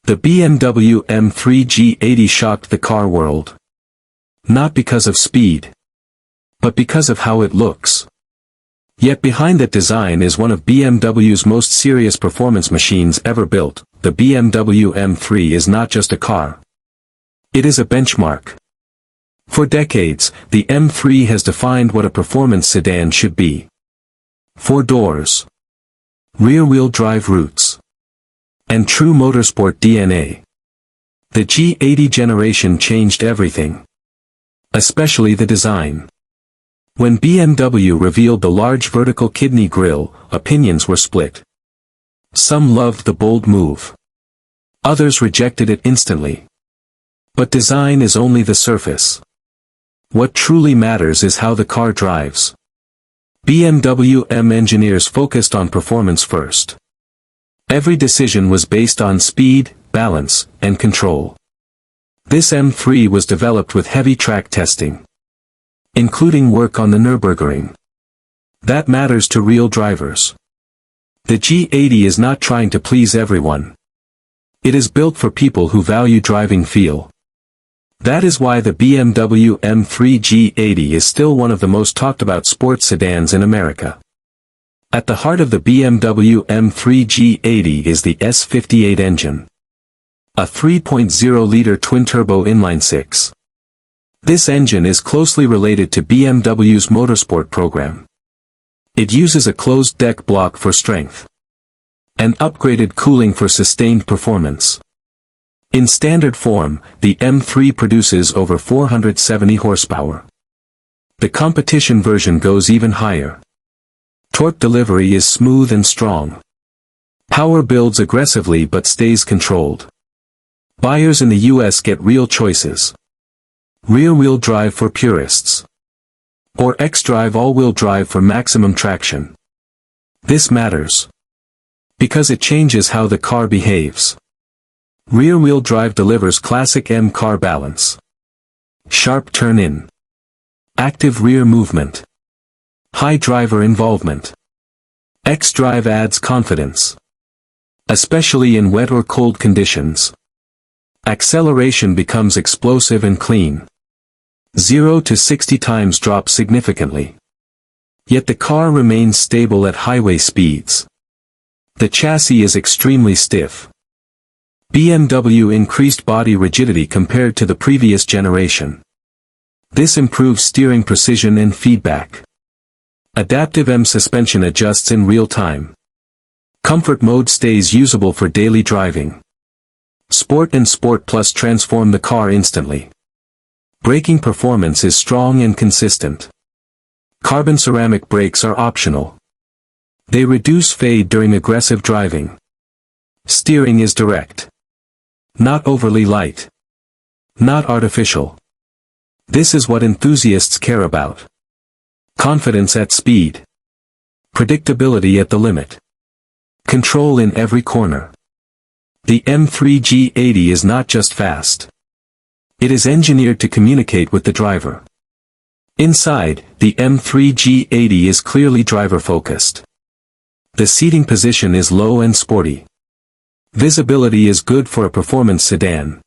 The BMW M3 G80 shocked the car world. Not because of speed, but because of how it looks. Yet behind that design is one of BMW's most serious performance machines ever built. The BMW M3 is not just a car. It is a benchmark. For decades, the M3 has defined what a performance sedan should be. 4 doors, rear-wheel drive roots, and true motorsport DNA. The G80 generation changed everything. Especially the design. When BMW revealed the large vertical kidney grille, opinions were split. Some loved the bold move. Others rejected it instantly. But design is only the surface. What truly matters is how the car drives. BMW M engineers focused on performance first. Every decision was based on speed, balance, and control. This M3 was developed with heavy track testing, including work on the Nürburgring. That matters to real drivers. The G80 is not trying to please everyone. It is built for people who value driving feel. That is why the BMW M3 G80 is still one of the most talked about sports sedans in America. At the heart of the BMW M3 G80 is the S58 engine. A 3.0-liter twin-turbo inline-six. This engine is closely related to BMW's motorsport program. It uses a closed-deck block for strength and upgraded cooling for sustained performance. In standard form, the M3 produces over 470 horsepower. The competition version goes even higher. Torque delivery is smooth and strong. Power builds aggressively but stays controlled. Buyers in the US get real choices. Rear-wheel drive for purists. Or xDrive all-wheel drive for maximum traction. This matters because it changes how the car behaves. Rear-wheel drive delivers classic M car balance. Sharp turn-in. Active rear movement. High driver involvement. xDrive adds confidence. Especially in wet or cold conditions. Acceleration becomes explosive and clean. 0 to 60 times drop significantly. Yet the car remains stable at highway speeds. The chassis is extremely stiff. BMW increased body rigidity compared to the previous generation. This improves steering precision and feedback. Adaptive M suspension adjusts in real time. Comfort mode stays usable for daily driving. Sport and Sport Plus transform the car instantly. Braking performance is strong and consistent. Carbon ceramic brakes are optional. They reduce fade during aggressive driving. Steering is direct. Not overly light. Not artificial. This is what enthusiasts care about. Confidence at speed. Predictability at the limit. Control in every corner. The M3 G80 is not just fast. It is engineered to communicate with the driver. Inside, the M3 G80 is clearly driver-focused. The seating position is low and sporty. Visibility is good for a performance sedan.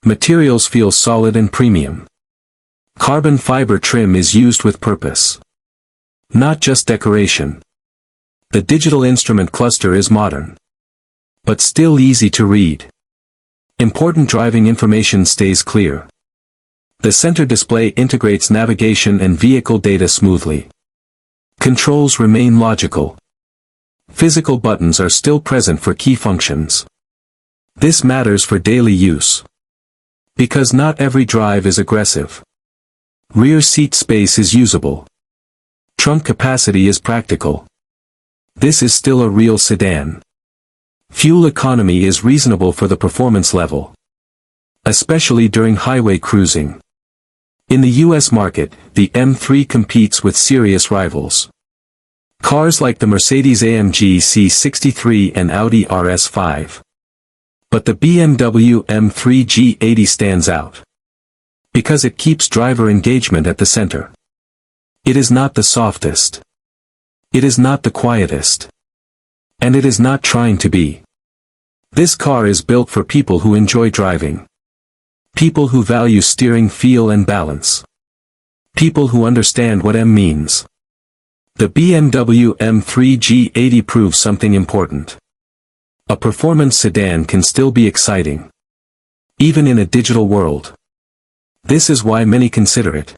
Materials feel solid and premium. Carbon fiber trim is used with purpose. Not just decoration. The digital instrument cluster is modern, but still easy to read. Important driving information stays clear. The center display integrates navigation and vehicle data smoothly. Controls remain logical. Physical buttons are still present for key functions. This matters for daily use. Because not every drive is aggressive. Rear seat space is usable. Trunk capacity is practical. This is still a real sedan. Fuel economy is reasonable for the performance level. Especially during highway cruising. In the US market, the M3 competes with serious rivals. Cars like the Mercedes-AMG C63 and Audi RS5. But the BMW M3 G80 stands out. Because it keeps driver engagement at the center. It is not the softest. It is not the quietest. And it is not trying to be. This car is built for people who enjoy driving. People who value steering feel and balance. People who understand what M means. The BMW M3 G80 proves something important. A performance sedan can still be exciting, even in a digital world. This is why many consider it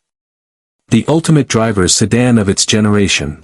the ultimate driver's sedan of its generation.